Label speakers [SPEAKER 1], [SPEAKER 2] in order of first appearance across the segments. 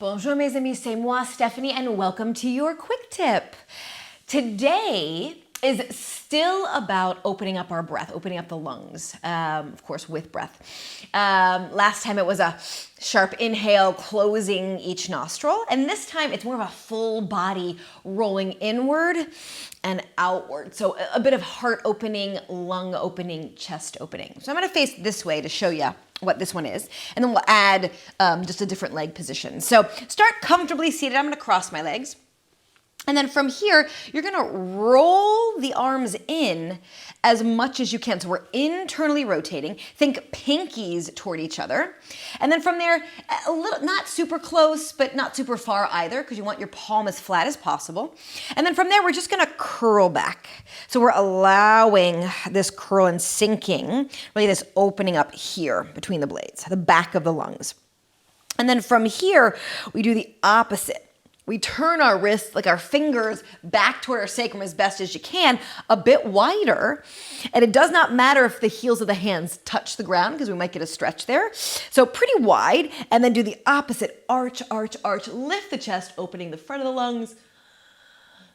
[SPEAKER 1] Bonjour mes amis, c'est moi Stephanie and welcome to your quick tip. Today is still about opening up our breath, opening up the lungs, of course with breath. Last time it was a sharp inhale, closing each nostril, and this time it's more of a full body rolling inward and outward. So a bit of heart opening, lung opening, chest opening. So I'm gonna face this way to show you what this one is, and then we'll add just a different leg position. So start comfortably seated. I'm gonna cross my legs. And then from here, you're gonna roll the arms in as much as you can. So we're internally rotating. Think pinkies toward each other. And then from there, a little, not super close, but not super far either, because you want your palm as flat as possible. And then from there, we're just gonna curl back. So we're allowing this curl and sinking, really this opening up here between the blades, the back of the lungs. And then from here, we do the opposite. We turn our wrists, like our fingers, back toward our sacrum as best as you can, a bit wider. And it does not matter if the heels of the hands touch the ground, because we might get a stretch there. So pretty wide, and then do the opposite. Arch, arch, arch. Lift the chest, opening the front of the lungs.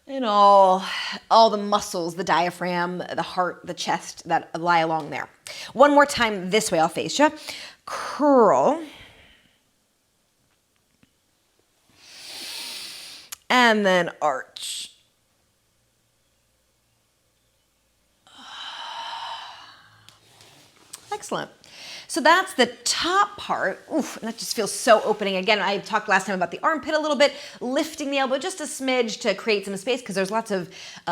[SPEAKER 1] And all the muscles, the diaphragm, the heart, the chest that lie along there. One more time this way, I'll face you. Curl. And then arch. Excellent. So that's the top part. Oof, and that just feels so opening. Again, I talked last time about the armpit a little bit, lifting the elbow just a smidge to create some space because there's lots of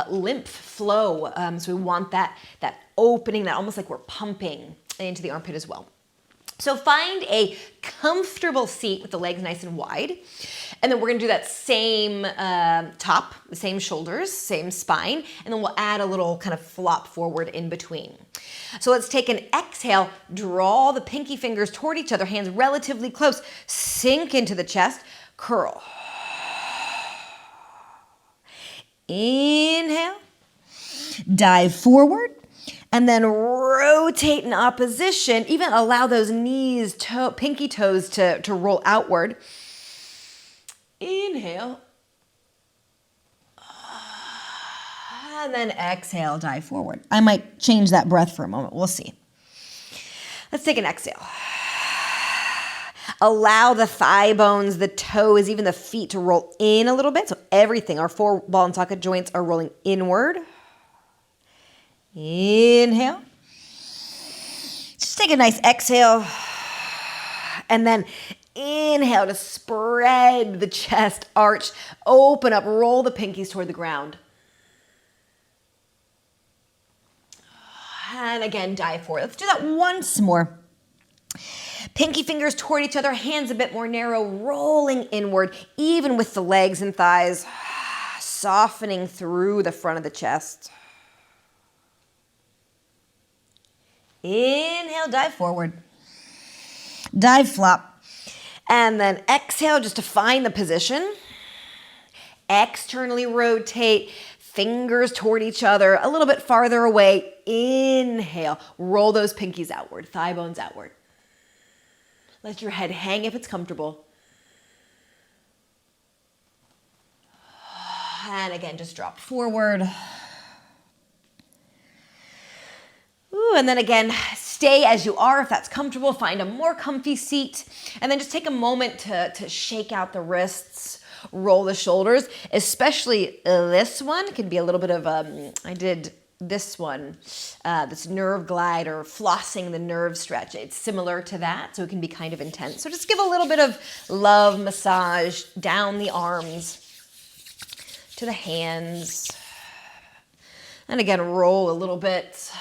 [SPEAKER 1] lymph flow. So we want that opening, that almost like we're pumping into the armpit as well. So find a comfortable seat with the legs nice and wide. And then we're gonna do that same top, the same shoulders, same spine, and then we'll add a little kind of flop forward in between. So let's take an exhale, draw the pinky fingers toward each other, hands relatively close, sink into the chest, curl. Inhale, dive forward. And then rotate in opposition, even allow those knees, pinky toes to roll outward. Inhale. And then exhale, dive forward. I might change that breath for a moment. We'll see. Let's take an exhale. Allow the thigh bones, the toes, even the feet to roll in a little bit. So everything, our four ball and socket joints are rolling inward. Inhale. Just take a nice exhale. And then inhale to spread the chest, arch, open up, roll the pinkies toward the ground. And again, dive forward. Let's do that once more. Pinky fingers toward each other, hands a bit more narrow, rolling inward, even with the legs and thighs, softening through the front of the chest. Inhale, dive forward. Dive flop. And then exhale just to find the position. Externally rotate, fingers toward each other, a little bit farther away. Inhale, roll those pinkies outward, thigh bones outward. Let your head hang if it's comfortable. And again, just drop forward. Ooh, and then again, stay as you are if that's comfortable. Find a more comfy seat. And then just take a moment to shake out the wrists, roll the shoulders, especially this one. It can be a little bit of, I did this one, this nerve glide or flossing the nerve stretch. It's similar to that, so it can be kind of intense. So just give a little bit of love massage down the arms to the hands. And again, roll a little bit.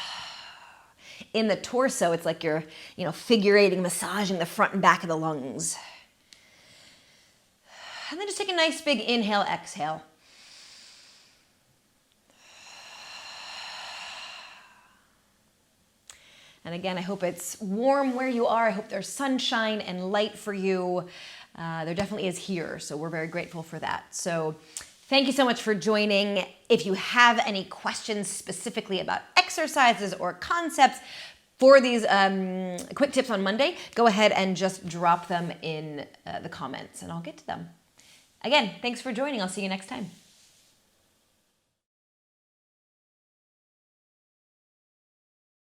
[SPEAKER 1] In the torso, it's like you're, figurating, massaging the front and back of the lungs. And then just take a nice big inhale, exhale. And again, I hope it's warm where you are. I hope there's sunshine and light for you. There definitely is here, so we're very grateful for that. So thank you so much for joining. If you have any questions specifically about exercises or concepts, for these quick tips on Monday, go ahead and just drop them in the comments and I'll get to them. Again, thanks for joining. I'll see you next time.